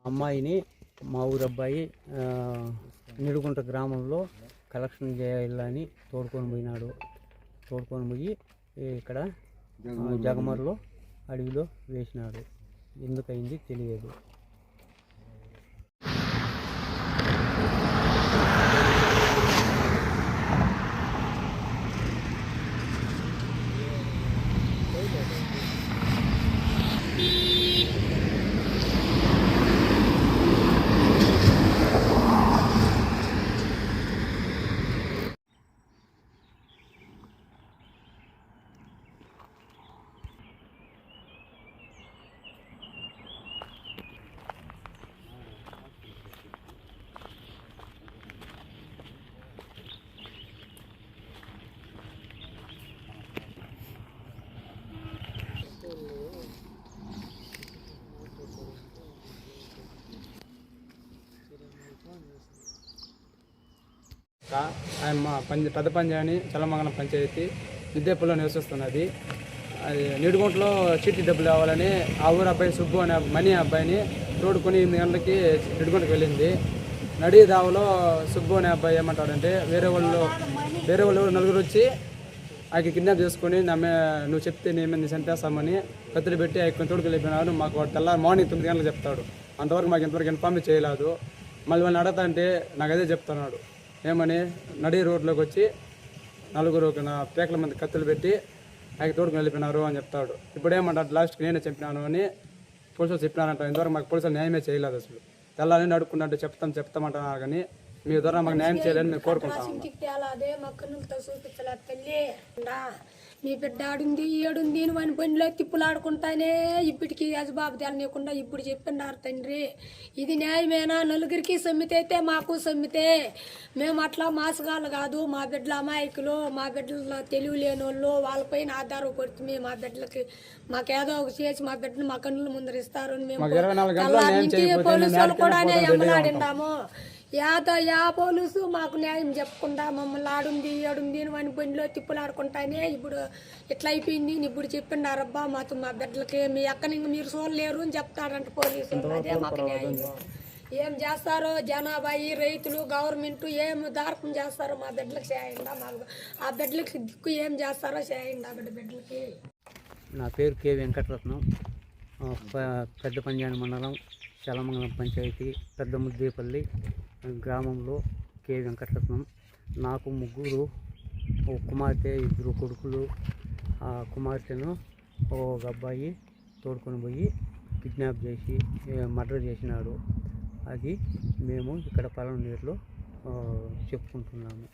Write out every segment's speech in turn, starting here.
అమ్మాయిని మా ఊరు అబ్బాయి నిడుగుంట గ్రామంలో కలెక్షన్ చేయాలని తోడుకొని పోయినాడు. తోడుకొని పోయి ఇక్కడ జగమర్లో అడవిలో వేసినాడు. ఎందుకయింది తెలియదు. పెద్ద పంజాని చలమంగళం పంచాయతీ విద్యాపూర్లో నివసిస్తున్నది. అది నీడుగుంటలో చీటీ డబ్బులు కావాలని ఆ ఊరు అబ్బాయి సుబ్బు అనే మనీ అబ్బాయిని తోడుకొని 8 గంటలకి నీడుగుంటకు వెళ్ళింది. నడి దావలో సుబ్బు అనే అబ్బాయి ఏమంటాడంటే వేరే వాళ్ళు నలుగురు వచ్చి ఆయనకి కిడ్నాప్ చేసుకొని నువ్వు చెప్తే నేను చంపేస్తామని కత్తులు పెట్టి ఆయన తోడుకు వెళ్ళిపోయినాడు. మాకు వాడు తెల్లారి మార్నింగ్ 9 గంటలకు చెప్తాడు. అంతవరకు మాకు ఇంతవరకు ఇన్ఫార్మ్ చేయలేదు. మళ్ళీ వాళ్ళని అడగతా అంటే నాకు అదే చెప్తున్నాడు. ఏమని నడి రోడ్లోకి వచ్చి నలుగురు పేకల మంది కత్తులు పెట్టి ఆయన తోడుకుని వెళ్ళిపోయినారు అని చెప్తాడు. ఇప్పుడు ఏమంటాడు లాస్ట్కి నేనే చెప్పినాను అని పోలీసులు చెప్పినారంట. ఇంతవరకు మాకు పోలీసులు న్యాయమే చేయలేదు. అసలు తెల్లాలని అడుక్కున్నట్టు చెప్తామంటున్నారు కానీ మీ ద్వారా మాకు న్యాయం చేయాలని మేము కోరుకుంటాం. మీ బిడ్డ ఆడుంది ఏడుంది వాని బండిలో తిప్పులాడుకుంటానే ఇప్పటికి యజబాబు తెలనీయకుండా ఇప్పుడు చెప్పినారు తండ్రి. ఇది న్యాయమేనా? నలుగురికి సమ్మితే అయితే మాకు సమ్మితే. మేము అట్లా మాసగాళ్ళు కాదు. మా బిడ్డల అమాయకులు, మా బిడ్డల తెలివి లేని వాళ్ళు, వాళ్ళపైన ఆధారపడుతుంది. మా బిడ్డలకి మాకేదో ఒక చేసి మా బిడ్డను మా కన్నుల ముందరిస్తారు. మేము పోలీసు వాళ్ళు కూడా ఎమ్మలాడిండాము. యా పోలీసు మాకు న్యాయం చెప్పకుండా మమ్మల్ని ఆడుంది ఏడుంది వాని బండిలో తిప్పులాడుకుంటానే ఇప్పుడు ఇట్లా అయిపోయింది. ఇప్పుడు చెప్పిండారబ్బా మాతో మా బిడ్డలకి మీ అక్కని మీరు చూడలేరు అని చెప్తారంట పోలీసులు. అదే మాకు న్యాయం. ఏం చేస్తారో జనాభా రైతులు గవర్నమెంట్ ఏం దార్పం చేస్తారో మా బిడ్డలకు చేయండి. మాకు ఆ బిడ్డలకి దిక్కు ఏం చేస్తారో చేయండి. ఆ బిడ్డలకి. నా పేరు కె వెంకటరత్నం. పెద్ద పంజాని మండలం చలమంగళం పంచాయతీ పెద్ద ముద్దేపల్లి గ్రామంలో కె వెంకటరత్నం. నాకు ముగ్గురు, ఒక కుమార్తె, 2 కొడుకులు. ఆ కుమార్తెను ఒక అబ్బాయి తోడుకొని పోయి కిడ్నాప్ చేసి మర్డర్ చేసినాడు. అది మేము ఇక్కడ పొలంనీరులో చెప్పుకుంటున్నాము.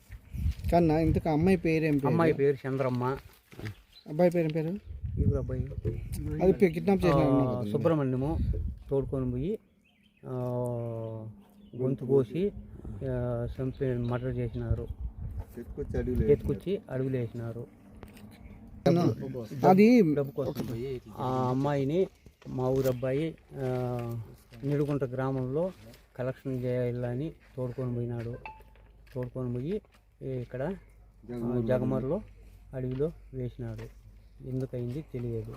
కన్నా ఇంతకు అమ్మాయి పేరు అమ్మాయి పేరు చంద్రమ్మ. అబ్బాయి పేరు ఈ అబ్బాయి అది కిడ్నాప్ చేసిన సుబ్రహ్మణ్యము తోడుకొని పోయి గొంతు కోసి చంపి మర్డర్ చేసినారు. ఎత్తుకొచ్చి అడవిలో వేసినారు. అది ఆ అమ్మాయిని మా ఊరు అబ్బాయి నిడుగుంట గ్రామంలో కలెక్షన్ చేయాలని తోడుకొని పోయినాడు. తోడుకొని పోయి ఇక్కడ జగమర్లో అడవిలో వేసినాడు. ఎందుకయింది తెలియదు.